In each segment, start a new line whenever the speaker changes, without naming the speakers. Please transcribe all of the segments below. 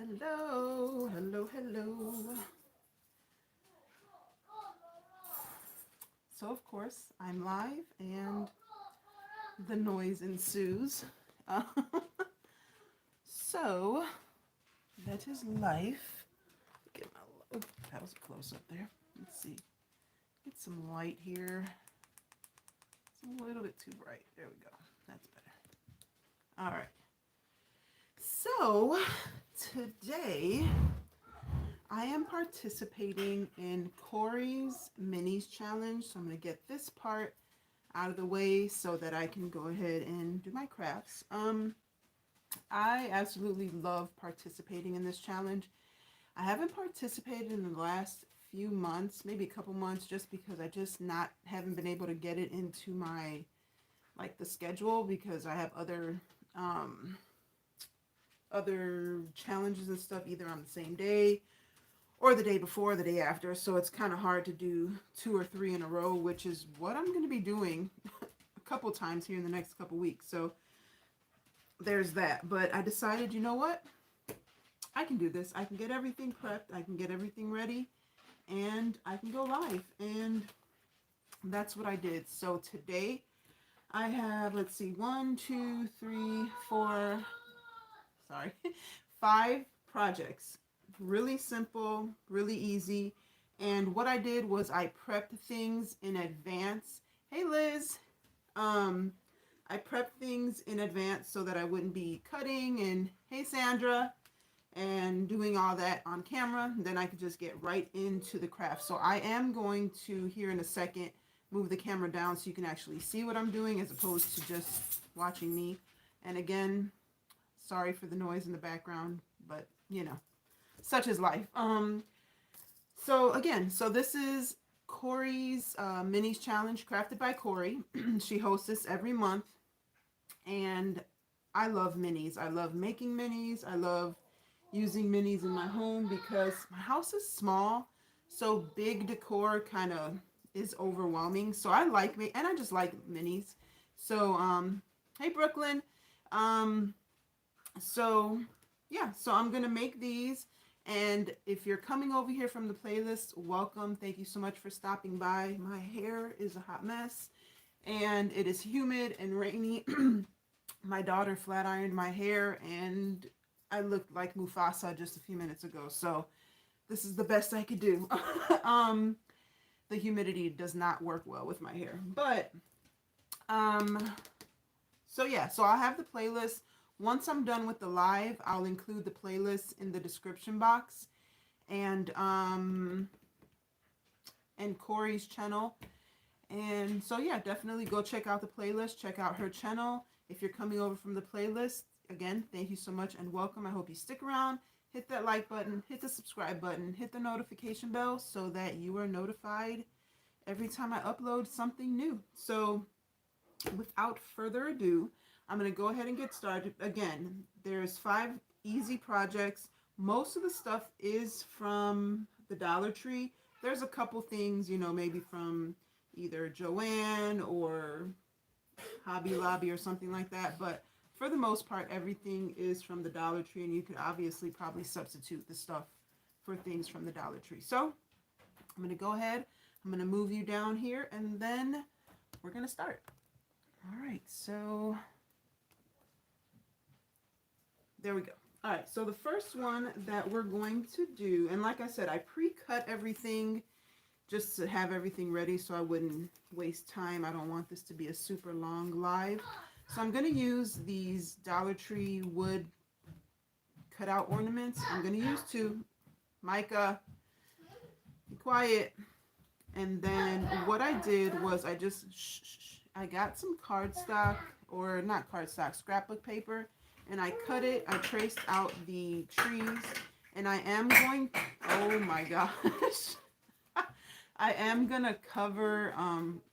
Hello, hello, hello. So, of course, I'm live and the noise ensues. Uh, so, that is life. Get my, oh, that was a close up there. Let's see. Get some light here. It's a little bit too bright. There we go. That's better. All right. So, today I am participating in Corie's Minis challenge. So I'm going to get this part out of the way so that I can go ahead and do my crafts. I absolutely love participating in this challenge. I haven't participated in the last few months, maybe a couple months, just because I just haven't been able to get it into my, like, the schedule, because I have other challenges and stuff either on the same day or the day before, the day after. So it's kind of hard to do 2 or 3 in a row, which is what I'm going to be doing a couple times here in the next couple weeks. So there's that. But I decided, you know what? I can do this. I can get everything prepped. I can get everything ready. And I can go live. And that's what I did. So today I have, let's see, 1, 2, 3, 4, sorry, 5 projects. Really simple, really easy. And what I did was I prepped things in advance. Hey Liz, I prepped things in advance so that I wouldn't be cutting and hey Sandra and doing all that on camera. Then I could just get right into the craft. So I am going to, here in a second, move the camera down so you can actually see what I'm doing as opposed to just watching me. And again, sorry for the noise in the background, but you know, such is life. So this is Corie's Minis Challenge, crafted by Corie. She hosts this every month, and I love minis. I love making minis. I love using minis in my home because my house is small, so big decor kind of is overwhelming. So I like me, and I just like minis. So hey Brooklyn. So yeah, so I'm gonna make these, and if you're coming over here from the playlist, welcome. Thank you so much for stopping by. My hair is a hot mess and it is humid and rainy. My daughter flat ironed my hair and I looked like Mufasa just a few minutes ago, so this is the best I could do. The humidity does not work well with my hair, but so yeah, so I'll have the playlist. Once I'm done with the live, I'll include the playlist in the description box and Corie's channel. And so yeah, definitely go check out the playlist, check out her channel. If you're coming over from the playlist, again, thank you so much and welcome. I hope you stick around, hit that like button, hit the subscribe button, hit the notification bell so that you are notified every time I upload something new. So without further ado, I'm going to go ahead and get started. Again, there's 5 easy projects. Most of the stuff is from the Dollar Tree. There's a couple things, you know, maybe from either Joann or Hobby Lobby or something like that. But for the most part, everything is from the Dollar Tree. And you could obviously probably substitute the stuff for things from the Dollar Tree. So I'm going to go ahead. I'm going to move you down here and then we're going to start. All right, so there we go. All right, so the first one that we're going to do, and like I said, I pre-cut everything just to have everything ready so I wouldn't waste time. I don't want this to be a super long live. So I'm going to use these Dollar Tree wood cutout ornaments. I'm going to use 2. Micah, be quiet. And then what I did was I got some cardstock, or not cardstock, scrapbook paper, and I cut it. I traced out the trees, and I am going, oh my gosh, I am gonna cover,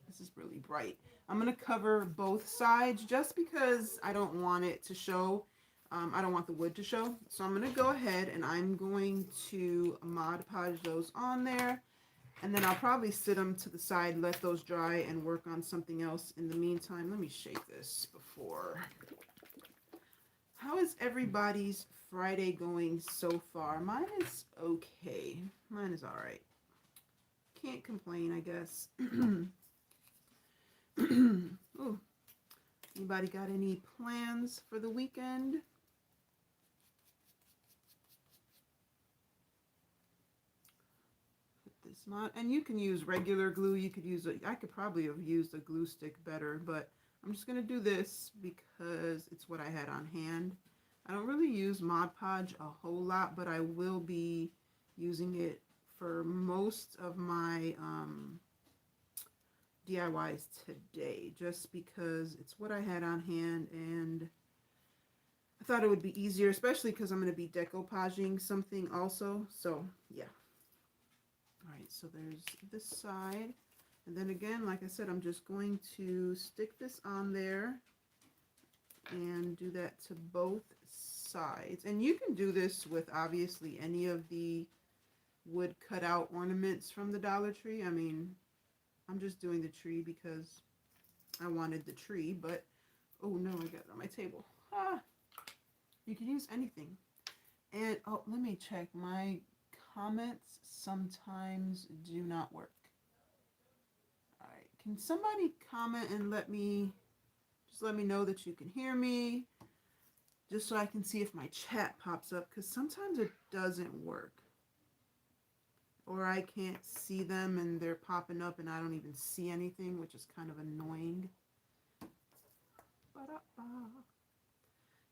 this is really bright. I'm gonna cover both sides just because I don't want it to show. I don't want the wood to show. So I'm gonna go ahead and I'm going to Mod Podge those on there. And then I'll probably sit them to the side, let those dry, and work on something else in the meantime. Let me shake this before. How is everybody's Friday going so far? Mine is okay. Mine is all right. Can't complain, I guess. Ooh. Anybody got any plans for the weekend? Put this on, and you can use regular glue. You could use I could probably have used a glue stick better, but I'm just gonna do this because it's what I had on hand. I don't really use Mod Podge a whole lot, but I will be using it for most of my DIYs today, just because it's what I had on hand, and I thought it would be easier, especially because I'm going to be decoupaging something also. So yeah. All right, so there's this side, and then again, like I said, I'm just going to stick this on there and do that to both sides. And you can do this with obviously any of the wood cutout ornaments from the Dollar Tree. I mean, I'm just doing the tree because I wanted the tree, but oh no, I got it on my table. Ah, you can use anything. And oh, let me check. My comments sometimes do not work. All right, can somebody comment and let me know that you can hear me, just so I can see if my chat pops up, because sometimes it doesn't work. Or I can't see them and they're popping up and I don't even see anything, which is kind of annoying.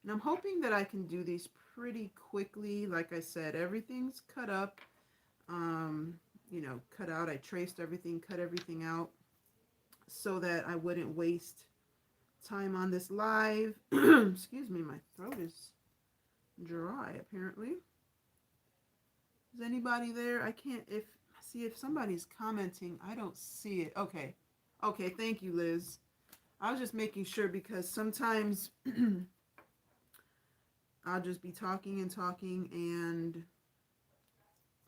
And I'm hoping that I can do these pretty quickly. Like I said, everything's cut up. You know, cut out. I traced everything, cut everything out so that I wouldn't waste time on this live. Excuse me, my throat is dry apparently. Is anybody there? I can't see if somebody's commenting. I don't see it. Okay. Okay, thank you, Liz. I was just making sure because sometimes I'll just be talking and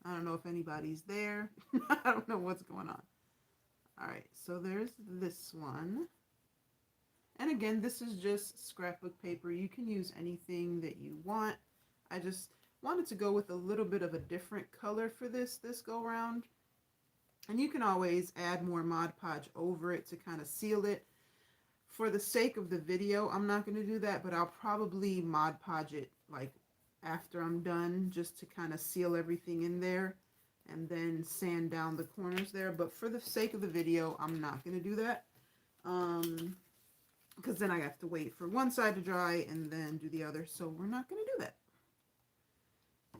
I don't know if anybody's there. I don't know what's going on. All right, so there's this one. And again, this is just scrapbook paper. You can use anything that you want. I just wanted to go with a little bit of a different color for this go round. And you can always add more Mod Podge over it to kind of seal it. For the sake of the video, I'm not going to do that, but I'll probably Mod Podge it like after I'm done, just to kind of seal everything in there and then sand down the corners there. But for the sake of the video, I'm not going to do that. Because then I have to wait for one side to dry and then do the other. So we're not going to do that.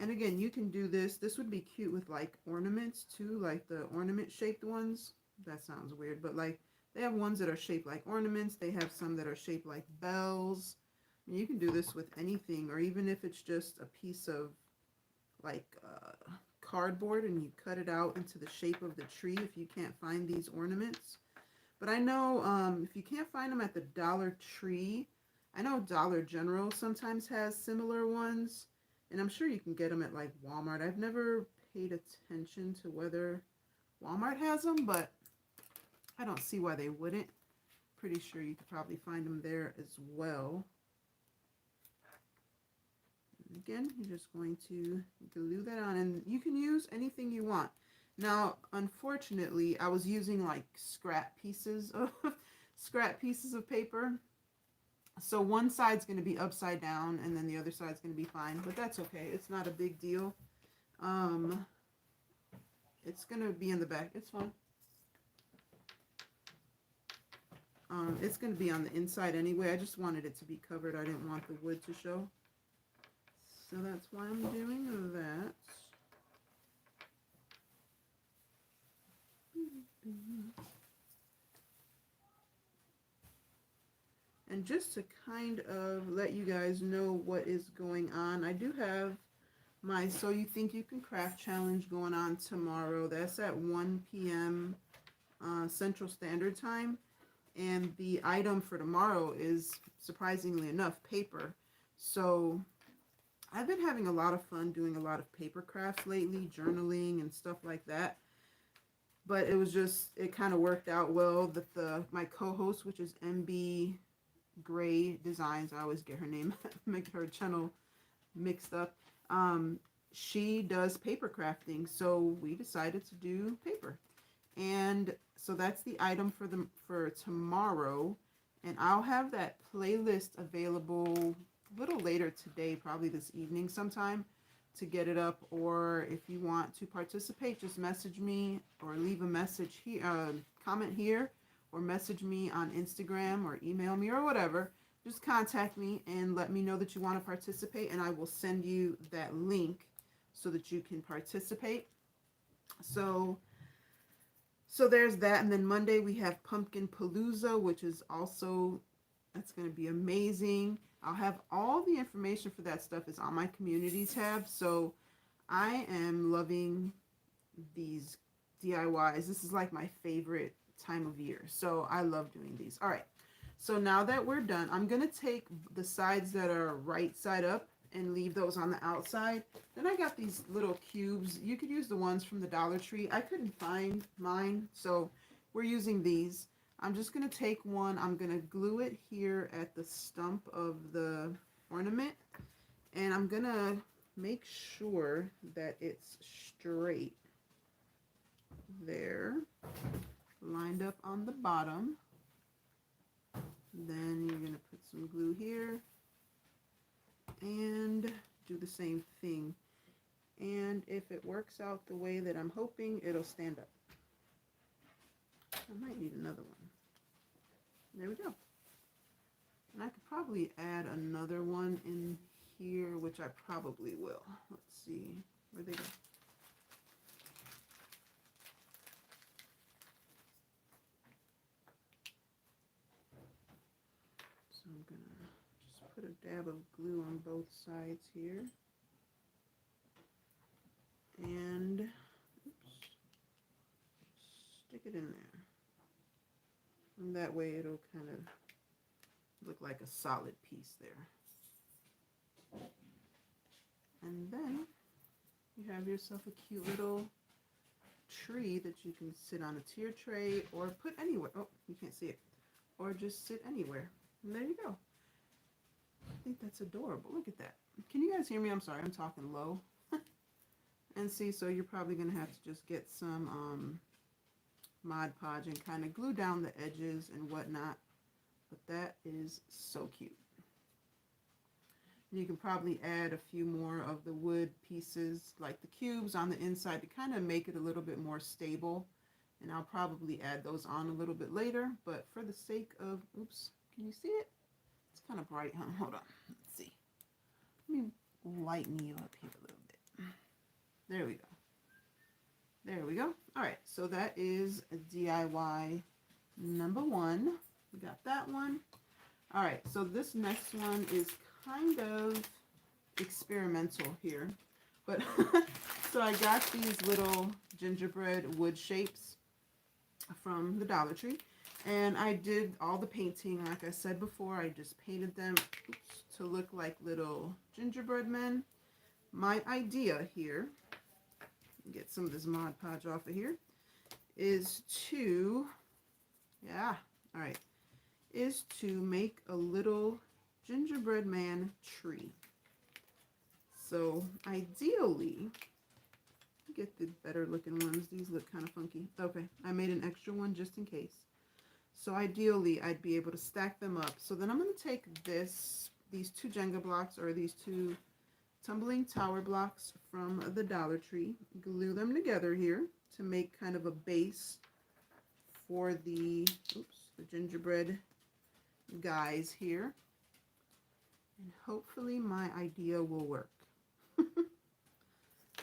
And again, you can do this. This would be cute with like ornaments too, like the ornament shaped ones. That sounds weird, but like they have ones that are shaped like ornaments. They have some that are shaped like bells. And you can do this with anything, or even if it's just a piece of like cardboard and you cut it out into the shape of the tree if you can't find these ornaments. But I know if you can't find them at the Dollar Tree, I know Dollar General sometimes has similar ones. And I'm sure you can get them at like Walmart. I've never paid attention to whether Walmart has them, but I don't see why they wouldn't. Pretty sure you could probably find them there as well. And again, you're just going to glue that on, and you can use anything you want. Now, unfortunately, I was using like scrap pieces of paper. So one side's going to be upside down and then the other side's going to be fine, but that's okay. It's not a big deal. It's going to be in the back. It's fine. It's going to be on the inside anyway. I just wanted it to be covered. I didn't want the wood to show. So that's why I'm doing that. And just to kind of let you guys know what is going on, I do have my So You Think You Can Craft Challenge going on tomorrow. That's at 1 p.m. Central Standard Time. And the item for tomorrow is, surprisingly enough, paper. So I've been having a lot of fun doing a lot of paper crafts lately, journaling and stuff like that. But it was just, it kind of worked out well that my co-host, which is MB Gray Designs, I always get her name, make her channel mixed up. She does paper crafting, so we decided to do paper. And so that's the item for tomorrow. And I'll have that playlist available a little later today, probably this evening sometime, to get it up. Or if you want to participate, just message me or leave a message here, comment here, or message me on Instagram or email me or whatever. Just contact me and let me know that you want to participate, and I will send you that link so that you can participate. So there's that. And then Monday we have Pumpkin Palooza, which is also, that's going to be amazing. I'll have all the information for that stuff is on my community tab. So I am loving these DIYs. This is like my favorite time of year. So I love doing these. All right. So now that we're done, I'm going to take the sides that are right side up and leave those on the outside. Then I got these little cubes. You could use the ones from the Dollar Tree. I couldn't find mine, so we're using these. I'm just going to take one. I'm going to glue it here at the stump of the ornament, and I'm going to make sure that it's straight there, lined up on the bottom. Then you're going to put some glue here and do the same thing. And if it works out the way that I'm hoping, it'll stand up. I might need another one. There we go. And I could probably add another one in here, which I probably will. Let's see. Where'd they go? So I'm going to just put a dab of glue on both sides here. And oops, stick it in there. And that way it'll kind of look like a solid piece there. And then you have yourself a cute little tree that you can sit on a tier tray or put anywhere. Oh, you can't see it. Or just sit anywhere. And there you go. I think that's adorable. Look at that. Can you guys hear me? I'm sorry, I'm talking low. And see, so you're probably going to have to just get some Mod Podge and kind of glue down the edges and whatnot. But that is so cute. You can probably add a few more of the wood pieces, like the cubes on the inside, to kind of make it a little bit more stable. And I'll probably add those on a little bit later. But for the sake of, oops, can you see it? It's kind of bright, huh? Hold on. Let's see. Let me lighten you up here a little bit. There we go. There we go. All right, so that is a DIY number one. We got that one. All right, so this next one is kind of experimental here. But so I got these little gingerbread wood shapes from the Dollar Tree. And I did all the painting, like I said before. I just painted them to look like little gingerbread men. My idea here, get some of this Mod Podge off of here, is to, is to make a little gingerbread man tree. So ideally, get the better looking ones. These look kind of funky. Okay, I made an extra one just in case. So ideally, I'd be able to stack them up. So then I'm going to take these two Jenga blocks, or these two tumbling tower blocks from the Dollar Tree, glue them together here to make kind of a base for the gingerbread guys here. And hopefully my idea will work.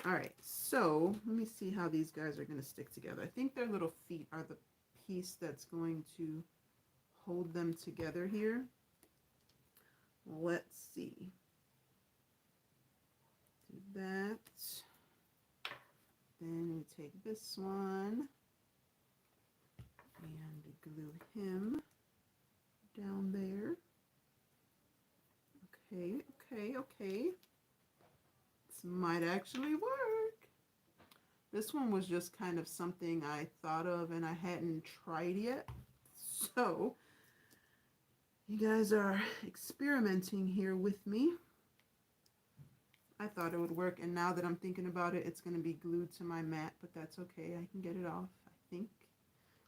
All right, so let me see how these guys are going to stick together. I think their little feet are the piece that's going to hold them together here. Let's see. Do that. Then we take this one and glue him down there. Okay. This might actually work. This one was just kind of something I thought of and I hadn't tried yet. So you guys are experimenting here with me. I thought it would work, and now that I'm thinking about it, it's going to be glued to my mat, but that's okay. I can get it off, I think.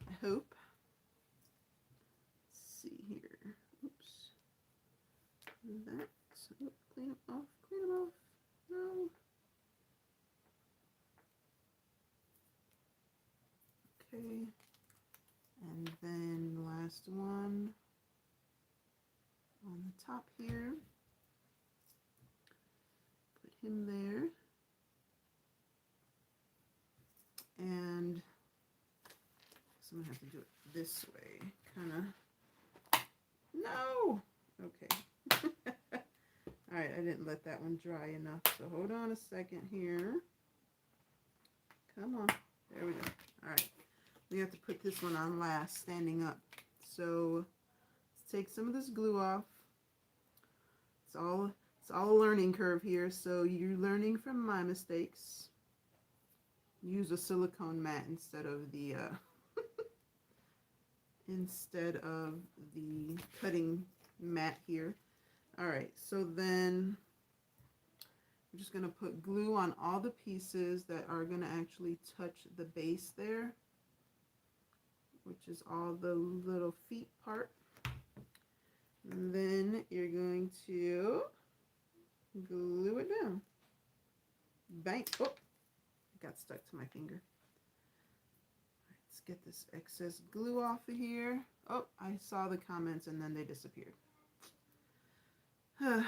I hope. Let's see here. Oops. That. Oh, clean them off. Clean them off. No. Okay. And then the last one on the top here. Put him there. And so I'm gonna have to do it this way, kind of. No. Okay. All right, I didn't let that one dry enough. So hold on a second here. Come on. There we go. All right. We have to put this one on last, standing up. So let's take some of this glue off. It's all a learning curve here. So you're learning from my mistakes. Use a silicone mat instead of the cutting mat here. All right, so then we're just gonna put glue on all the pieces that are gonna actually touch the base there, which is all the little feet part. And then you're going to glue it down. Bang. Oh, it got stuck to my finger. Let's get this excess glue off of here. Oh, I saw the comments and then they disappeared. The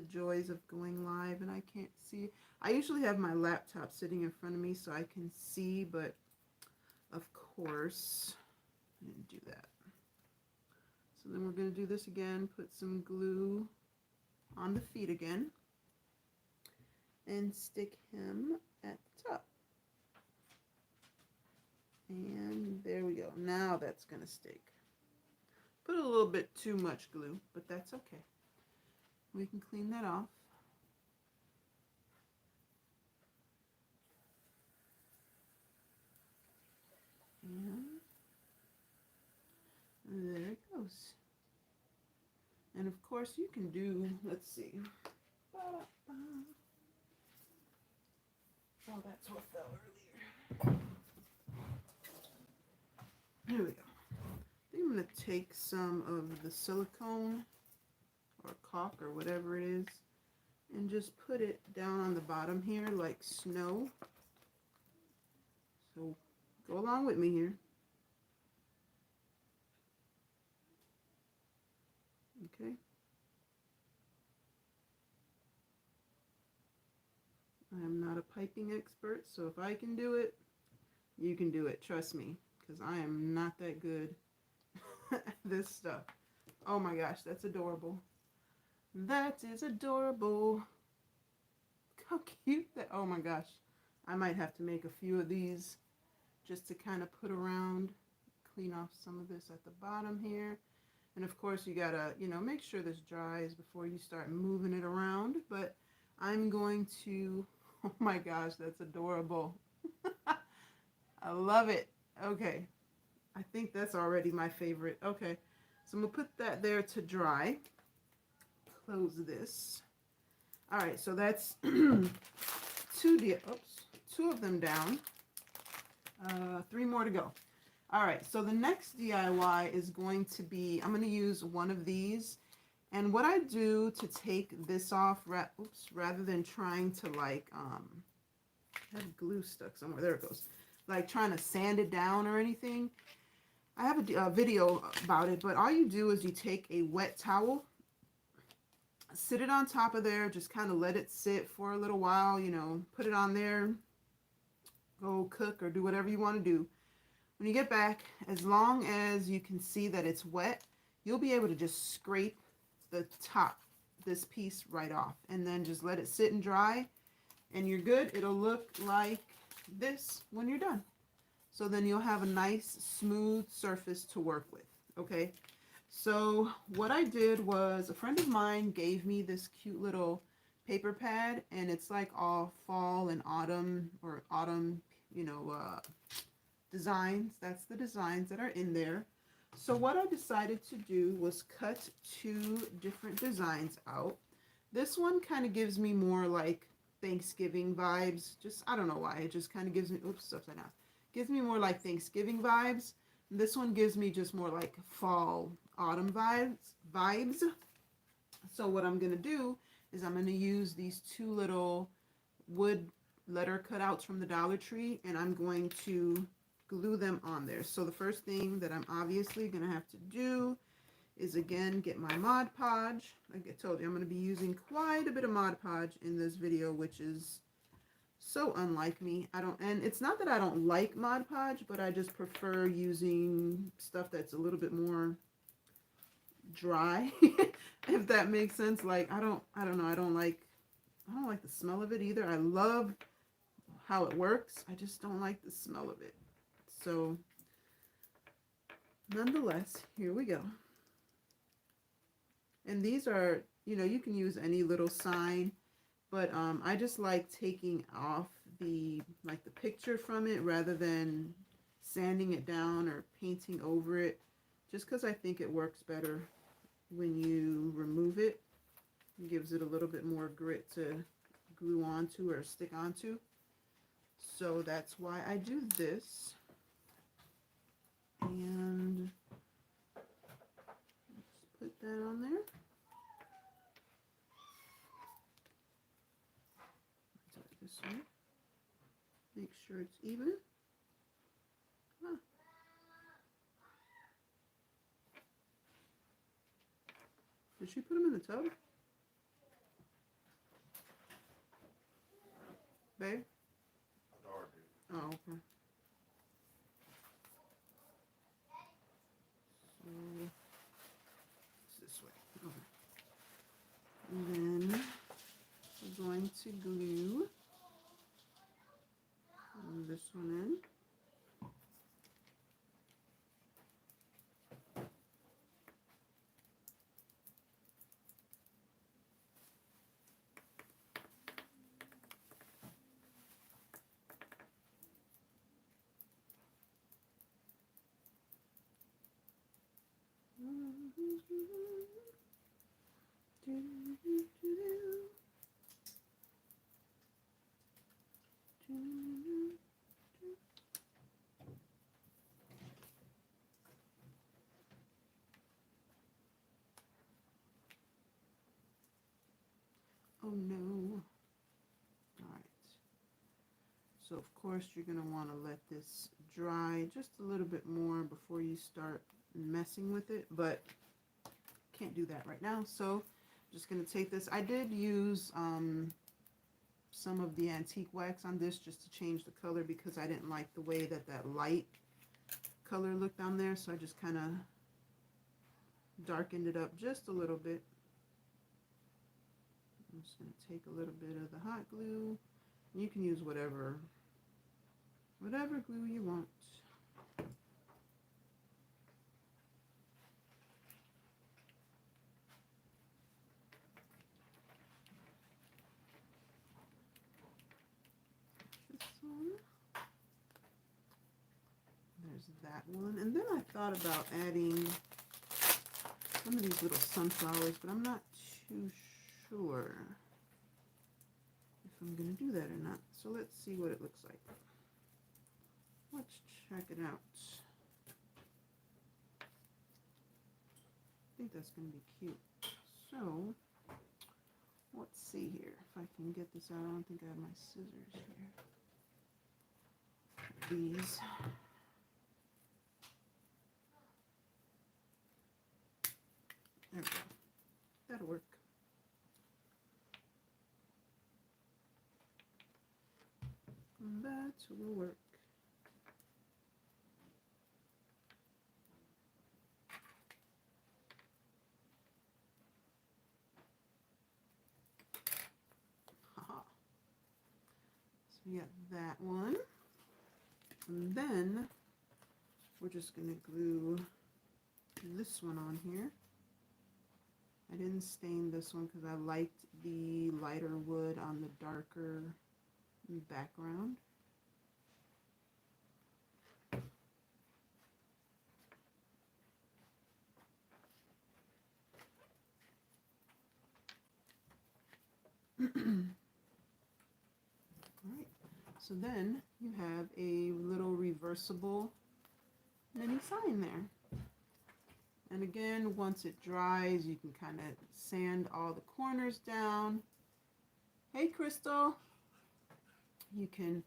joys of going live and I can't see. I usually have my laptop sitting in front of me so I can see, but of course I didn't do that. So then we're going to do this again, put some glue on the feet again and stick him at the top. And there we go. Now that's going to stick. Put a little bit too much glue, but that's okay. We can clean that off. And there it goes. And of course you can do, let's see. Oh, that's what fell earlier. Here we go. I think I'm going to take some of the silicone or caulk or whatever it is and just put it down on the bottom here like snow. So go along with me here. Okay. I am not a piping expert, so if I can do it, you can do it. Trust me, because I am not that good at this stuff. Oh my gosh, that's adorable. That is adorable. How cute that, oh my gosh. I might have to make a few of these just to kind of put around, clean off some of this at the bottom here. And of course you gotta, you know, make sure this dries before you start moving it around. But I'm going to, oh my gosh, that's adorable. I love it. Okay. I think that's already my favorite. Okay. So I'm gonna put that there to dry. Close this. All right, so that's two of them down. 3 more to go. All right, so the next DIY is going to be, I'm going to use one of these. And what I do to take this off, rather than trying to like, I have glue stuck somewhere. There it goes. Like trying to sand it down or anything. I have a video about it, but all you do is you take a wet towel, sit it on top of there, just kind of let it sit for a little while, you know, put it on there, go cook or do whatever you want to do. When you get back, as long as you can see that it's wet, you'll be able to just scrape the top, this piece right off, and then just let it sit and dry, and you're good. It'll look like this when you're done. So then you'll have a nice smooth surface to work with, okay? So what I did was, a friend of mine gave me this cute little paper pad, and it's like all fall and autumn, or autumn, you know, designs. That's the designs that are in there. So what I decided to do was cut 2 different designs out. This one kind of gives me more like Thanksgiving vibes. Just, I don't know why. It just kind of gives me, oops, upside down. Gives me more like Thanksgiving vibes. This one gives me just more like fall, autumn vibes. So what I'm going to do is I'm going to use these two little wood letter cutouts from the Dollar Tree, and I'm going to glue them on there. So the first thing that I'm obviously going to have to do is again get my Mod Podge. Like I told you, I'm going to be using quite a bit of Mod Podge in this video, which is so unlike me. And it's not that I don't like Mod Podge, but I just prefer using stuff that's a little bit more dry, if that makes sense. Like I don't know, I don't like the smell of it either. I love how it works. I just don't like the smell of it. So nonetheless, here we go. And these are, you know, you can use any little sign, but I just like taking off the picture from it rather than sanding it down or painting over it, just because I think it works better when you remove it. It gives it a little bit more grit to glue onto or stick onto. So that's why I do this. And let's put that on there. This way. Make sure it's even. Huh. Did she put them in the tub? Babe? Oh, okay. So it's this way. Okay. And then we're going to glue this one in. Oh no. Alright. So of course you're going to want to let this dry just a little bit more before you start messing with it, but can't do that right now. So I'm just going to take this. I did use some of the antique wax on this just to change the color because I didn't like the way that light color looked on there, so I just kind of darkened it up just a little bit. I'm just going to take a little bit of the hot glue. You can use whatever glue you want. This one. There's that one. And then I thought about adding some of these little sunflowers, but I'm not too sure if I'm going to do that or not. So let's see what it looks like. Let's check it out. I think that's going to be cute. So let's see here if I can get this out. I don't think I have my scissors here. These. There we go. That'll work. That will work. Haha. So we got that one. And then we're just going to glue this one on here. I didn't stain this one because I liked the lighter wood on the darker background. Alright, so then you have a little reversible mini sign there. And again, once it dries, you can kind of sand all the corners down. Hey, Crystal! You can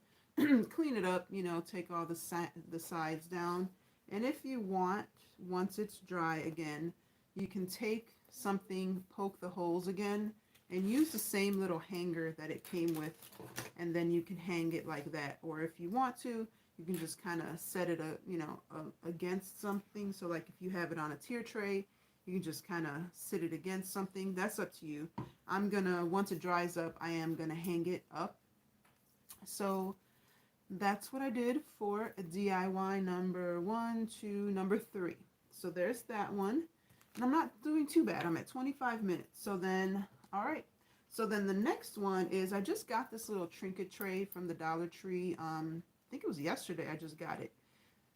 clean it up, you know, take all the sides down. And if you want, once it's dry again, you can take something, poke the holes again, and use the same little hanger that it came with, and then you can hang it like that. Or if you want to, you can just kind of set it, against something. So like if you have it on a tier tray, you can just kind of sit it against something. That's up to you. I'm gonna, once it dries up, I am gonna hang it up. So that's what I did for DIY number 1 to number 3. So there's that one. And I'm not doing too bad. I'm at 25 minutes. So then, all right. So then the next one is, I just got this little trinket tray from the Dollar Tree. I think it was yesterday I just got it.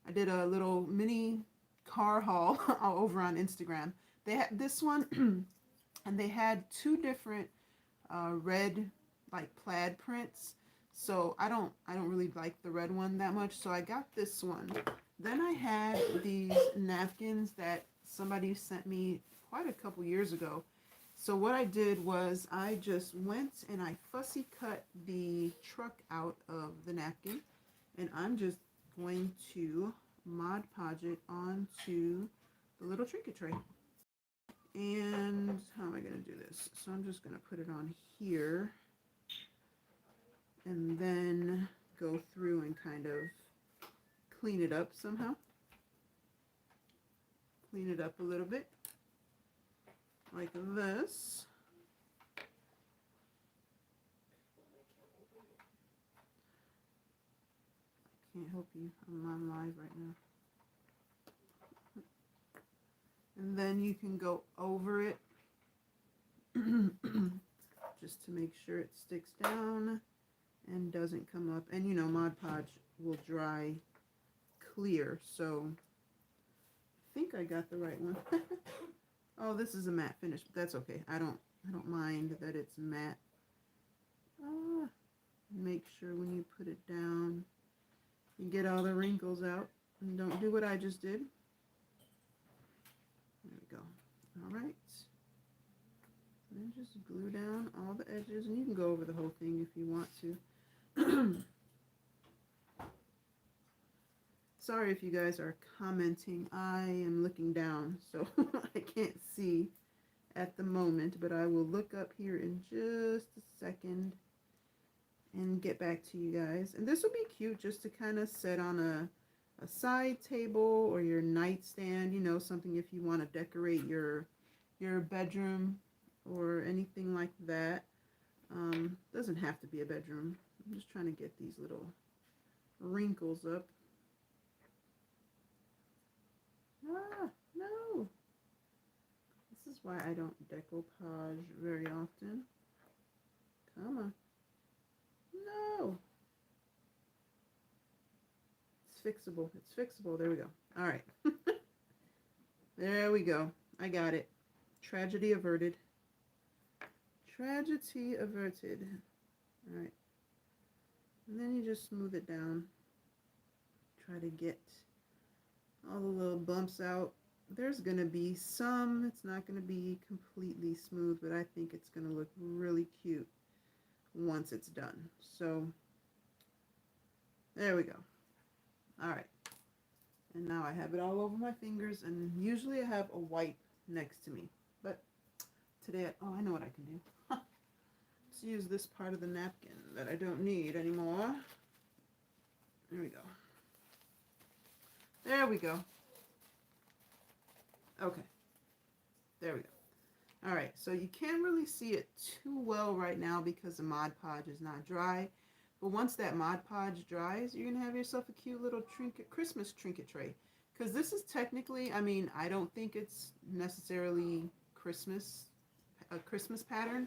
I did a little mini car haul over on Instagram. They had this one and they had 2 different red like plaid prints. So I don't really like the red one that much. So I got this one. Then I had these napkins that somebody sent me quite a couple years ago. So what I did was I just went and I fussy cut the truck out of the napkin, and I'm just going to Mod Podge it onto the little trinket tray. And how am I going to do this? So I'm just going to put it on here and then go through and kind of clean it up somehow. Clean it up a little bit like this. I can't help you, I'm on live right now. And then you can go over it just to make sure it sticks down and doesn't come up. And you know, Mod Podge will dry clear, so I think I got the right one. Oh, this is a matte finish, but that's okay. I don't mind that it's matte. Make sure when you put it down, you get all the wrinkles out, and don't do what I just did. There we go. All right. And then just glue down all the edges, and you can go over the whole thing if you want to. Sorry if you guys are commenting. I am looking down, so I can't see at the moment, but I will look up here in just a second and get back to you guys. And this will be cute just to kind of set on a side table or your nightstand, you know, something if you want to decorate your bedroom or anything like that. Doesn't have to be a bedroom. I'm just trying to get these little wrinkles up. Ah, no. This is why I don't decoupage very often. Come on. No. It's fixable. It's fixable. There we go. All right. There we go. I got it. Tragedy averted. Tragedy averted. All right. And then you just smooth it down. Try to get all the little bumps out. There's going to be some. It's not going to be completely smooth, but I think it's going to look really cute once it's done. So there we go. All right. And now I have it all over my fingers, and usually I have a wipe next to me. But today, oh, I know what I can do. Let's use this part of the napkin that I don't need anymore. There we go. There we go. Okay. There we go. All right, so you can't really see it too well right now because the Mod Podge is not dry. But once that Mod Podge dries, you're going to have yourself a cute little Christmas trinket tray. Because this is technically, I mean, I don't think it's necessarily a Christmas pattern.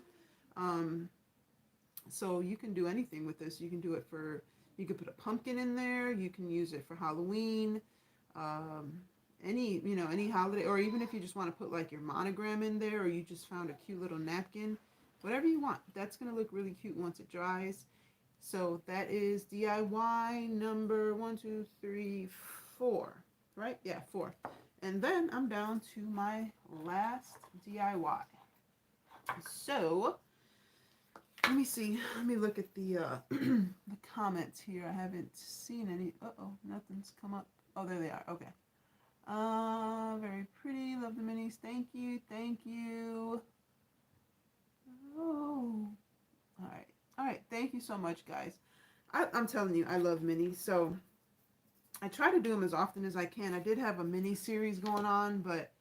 So you can do anything with this. You can do it for, you could put a pumpkin in there. You can use it for Halloween. Any holiday, or even if you just want to put like your monogram in there, or you just found a cute little napkin, whatever you want. That's going to look really cute once it dries. So that is DIY number 1, 2, 3, 4, right? Yeah, 4. And then I'm down to my last DIY. So let me see. Let me look at the the comments here. I haven't seen any. Uh-oh, nothing's come up. Oh, there they are. Okay. Very pretty. Love the minis. Thank you. Thank you. Oh. All right. All right. Thank you so much, guys. I'm telling you, I love minis. So I try to do them as often as I can. I did have a mini series going on, but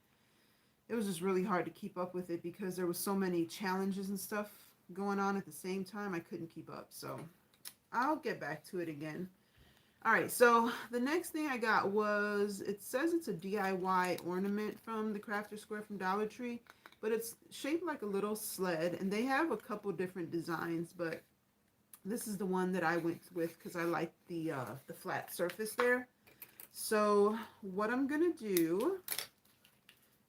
it was just really hard to keep up with it because there was so many challenges and stuff going on at the same time. I couldn't keep up. So I'll get back to it again. All right, so the next thing I got was, it says it's a DIY ornament from the Crafter Square from Dollar Tree, but it's shaped like a little sled, and they have a couple different designs, but this is the one that I went with because I like the flat surface there. So what I'm gonna do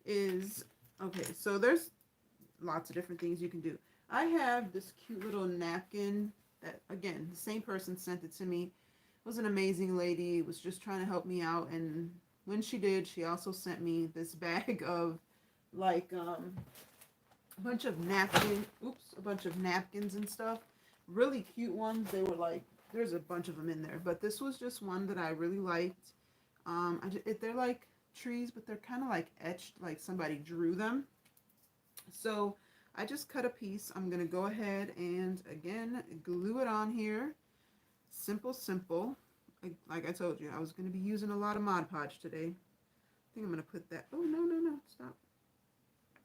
is, okay, so there's lots of different things you can do. I have this cute little napkin that, again, the same person sent it to me. Was an amazing lady, was just trying to help me out, and when she did, she also sent me this bag of like a bunch of napkins and stuff, really cute ones. They were like, there's a bunch of them in there, but this was just one that I really liked. They're like trees, but they're kind of like etched, like somebody drew them. So I just cut a piece. I'm gonna go ahead and again glue it on here. Simple. Like I told you, I was going to be using a lot of Mod Podge today. I think I'm going to put that. Oh, no, stop.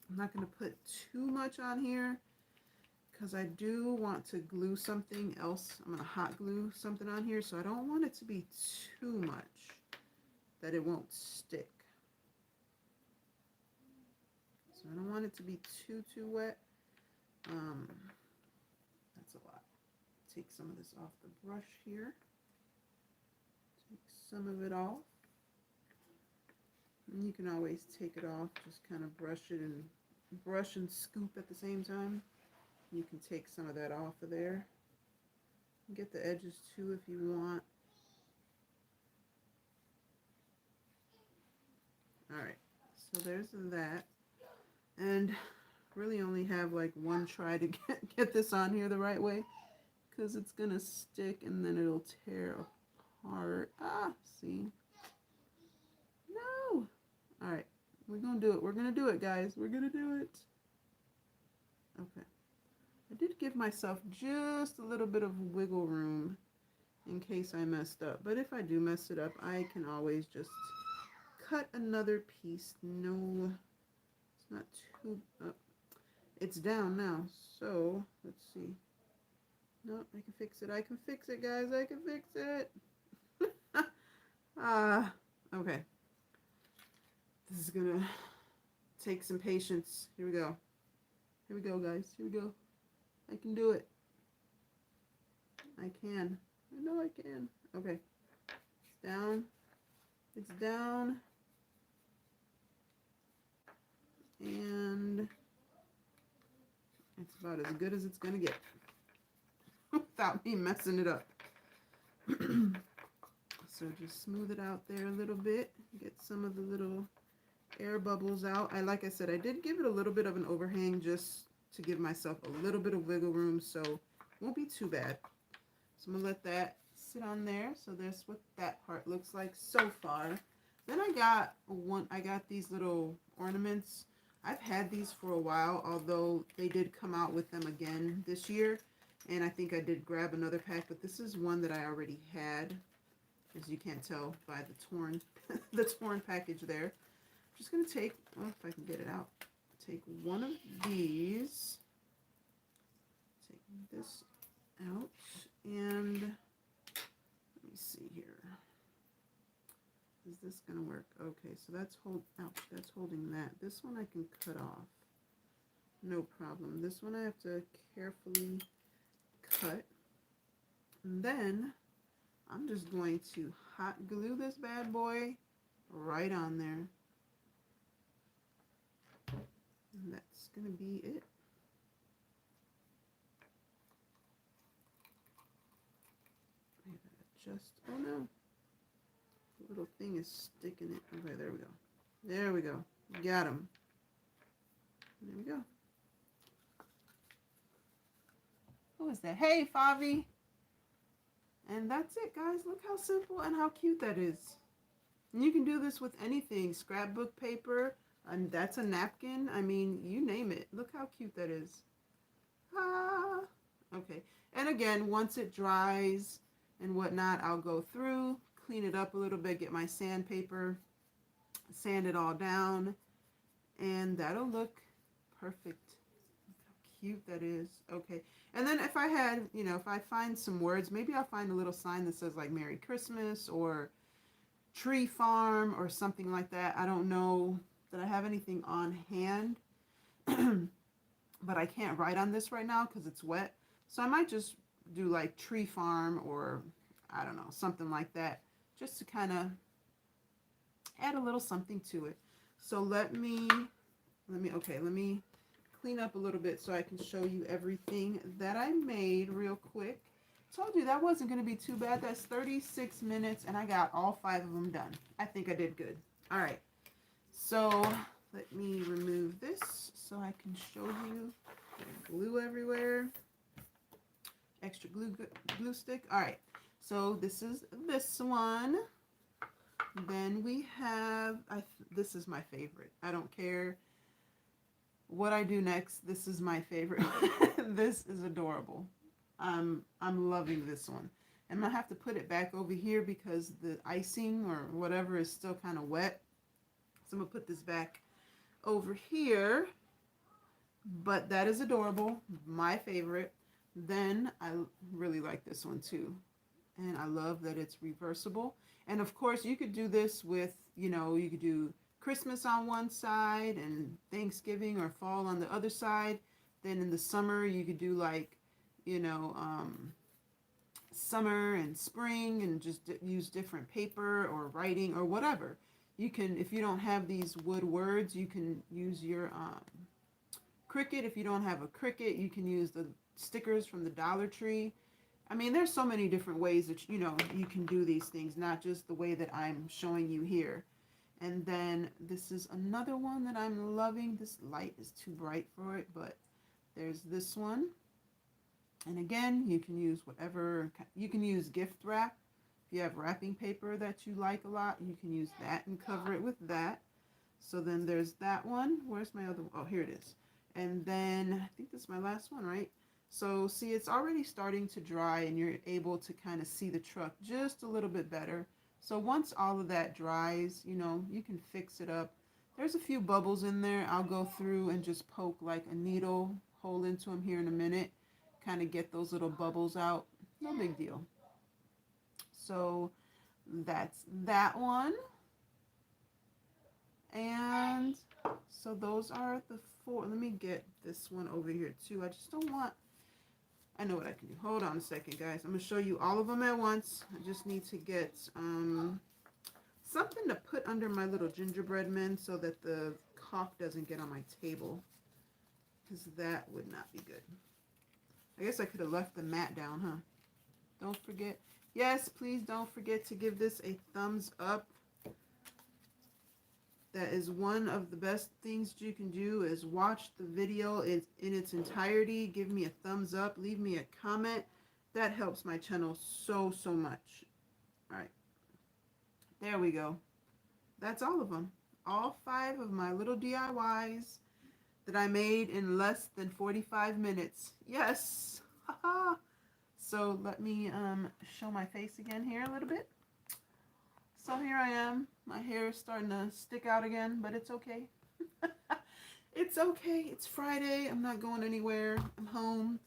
I'm not going to put too much on here because I do want to glue something else. I'm going to hot glue something on here, so I don't want it to be too much that it won't stick. So I don't want it to be too wet. That's a lot. Take some of this off the brush here. Take some of it off. And you can always take it off, just kind of brush and scoop at the same time. You can take some of that off of there. Get the edges too if you want. Alright, so there's that. And really only have like one try to get this on here the right way, because it's gonna stick and then it'll tear apart. See? No! Alright, we're gonna do it. We're gonna do it, guys. We're gonna do it. Okay. I did give myself just a little bit of wiggle room in case I messed up. But if I do mess it up, I can always just cut another piece. No, it's not too... it's down now. So, let's see. No, I can fix it. I can fix it, guys. I can fix it. Okay. This is gonna take some patience. Here we go. Here we go, guys. Here we go. I can do it. I can. I know I can. Okay. It's down. It's down. And it's about as good as it's gonna get. Without me messing it up. So just smooth it out there a little bit. Get some of the little air bubbles out. Like I said, I did give it a little bit of an overhang just to give myself a little bit of wiggle room, so it won't be too bad. So I'm gonna let that sit on there. So that's what that part looks like so far. Then I got these little ornaments. I've had these for a while, although they did come out with them again this year. And I think I did grab another pack, but this is one that I already had, as you can't tell by the torn package there. I'm just going to take, oh, if I can get it out, take one of these, take this out, and let me see here. Is this going to work? Okay, so that's holding that. This one I can cut off. No problem. This one I have to carefully cut. And then I'm just going to hot glue this bad boy right on there. And that's going to be it. just, oh no, the little thing is sticking it. Okay, there we go. There we go. Got him. There we go. Who is that? Hey, Favi. And that's it, guys. Look how simple and how cute that is. And you can do this with anything. Scrapbook paper, and that's a napkin. I mean, you name it. Look how cute that is. Ah. Okay. And again, once it dries and whatnot, I'll go through, clean it up a little bit, get my sandpaper, sand it all down, and that'll look perfect. Look how cute that is. Okay. And then if I had, you know, if I find some words, maybe I'll find a little sign that says like Merry Christmas or Tree Farm or something like that. I don't know that I have anything on hand, but I can't write on this right now because it's wet. So I might just do like Tree Farm or I don't know, something like that, just to kind of add a little something to it. So let me clean up a little bit so I can show you everything that I made real quick. Told you that wasn't going to be too bad. That's 36 minutes and I got all 5 of them done. I think I did good. All right. So let me remove this so I can show you. Glue everywhere. Extra glue stick. All right. So this is this one. Then we have, this is my favorite. I don't care what I do next. This is my favorite. This is adorable. I'm loving this one. And I'm gonna have to put it back over here because the icing or whatever is still kind of wet. So I'm gonna put this back over here. But that is adorable. My favorite. Then I really like this one too. And I love that it's reversible. And of course you could do this with, you know, you could do Christmas on one side and Thanksgiving or fall on the other side. Then in the summer you could do like, you know, summer and spring and just use different paper or writing or whatever. You can, if you don't have these wood words, you can use your Cricut. If you don't have a Cricut, you can use the stickers from the Dollar Tree. I mean, there's so many different ways that, you know, you can do these things, not just the way that I'm showing you here. And then this is another one that I'm loving. This light is too bright for it, but there's this one. And again, you can use whatever, you can use gift wrap. If you have wrapping paper that you like a lot, you can use that and cover it with that. So then there's that one. Where's my other one? Oh, here it is. And then I think this is my last one, right? So see, it's already starting to dry and you're able to kind of see the truck just a little bit better. So once all of that dries, you know, you can fix it up. There's a few bubbles in there. I'll go through and just poke like a needle hole into them here in a minute. Kind of get those little bubbles out. No big deal. So that's that one. And so those are the 4. Let me get this one over here too. I just don't want, I know what I can do. Hold on a second, guys. I'm going to show you all of them at once. I just need to get something to put under my little gingerbread men so that the caulk doesn't get on my table, because that would not be good. I guess I could have left the mat down, huh? Don't forget. Yes, please don't forget to give this a thumbs up. That is one of the best things you can do, is watch the video in its entirety. Give me a thumbs up. Leave me a comment. That helps my channel so much. All right. There we go. That's all of them. All 5 of my little DIYs that I made in less than 45 minutes. Yes. Haha. So let me show my face again here a little bit. So here I am. My hair is starting to stick out again, but it's okay. It's okay. It's Friday. I'm not going anywhere. I'm home.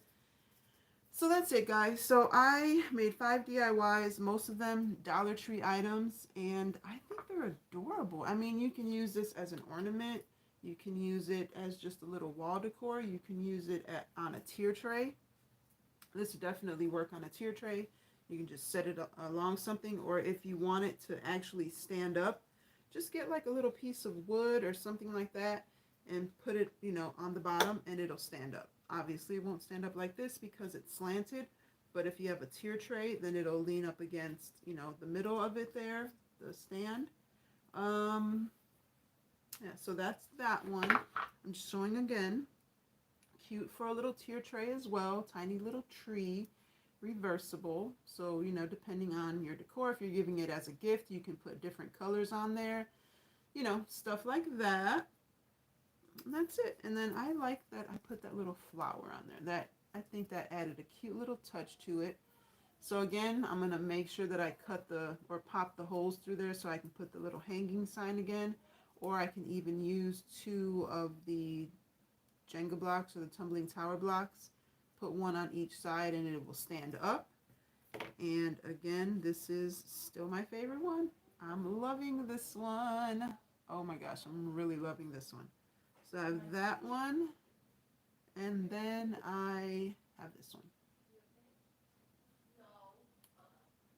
So that's it, guys. So I made 5 DIYs, most of them Dollar Tree items, and I think they're adorable. I mean, you can use this as an ornament. You can use it as just a little wall decor. You can use it on a tier tray. This would definitely work on a tier tray. You can just set it along something, or if you want it to actually stand up, just get like a little piece of wood or something like that and put it, you know, on the bottom and it'll stand up. Obviously it won't stand up like this because it's slanted, But if you have a tier tray, then it'll lean up against, you know, the middle of it there, the stand. Yeah, so that's that one. I'm just showing again. Cute for a little tier tray as well. Tiny little tree, reversible. So, you know, depending on your decor, if you're giving it as a gift, you can put different colors on there. You know, stuff like that. And that's it. And then I like that I put that little flower on there. That, I think that added a cute little touch to it. So again, I'm going to make sure that I cut or pop the holes through there so I can put the little hanging sign again. Or I can even use 2 of the Jenga blocks or the tumbling tower blocks. Put one on each side and it will stand up. And again, this is still my favorite one. I'm loving this one. Oh my gosh, I'm really loving this one. So I have that one. And then I have this one.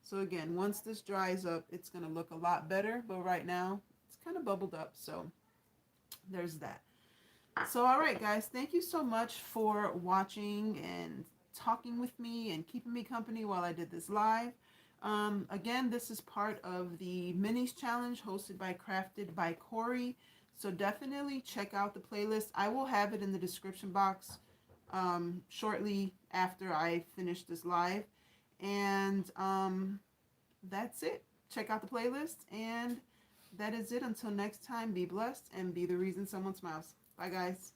So again, once this dries up, it's going to look a lot better. But right now, it's kind of bubbled up. So there's that. So all right, guys, thank you so much for watching and talking with me and keeping me company while I did this live. Again, this is part of the Minis Challenge hosted by Crafted by Corie. So definitely check out the playlist. I will have it in the description box shortly after I finish this live. And that's it. Check out the playlist. And that is it. Until next time, be blessed and be the reason someone smiles. Bye, guys.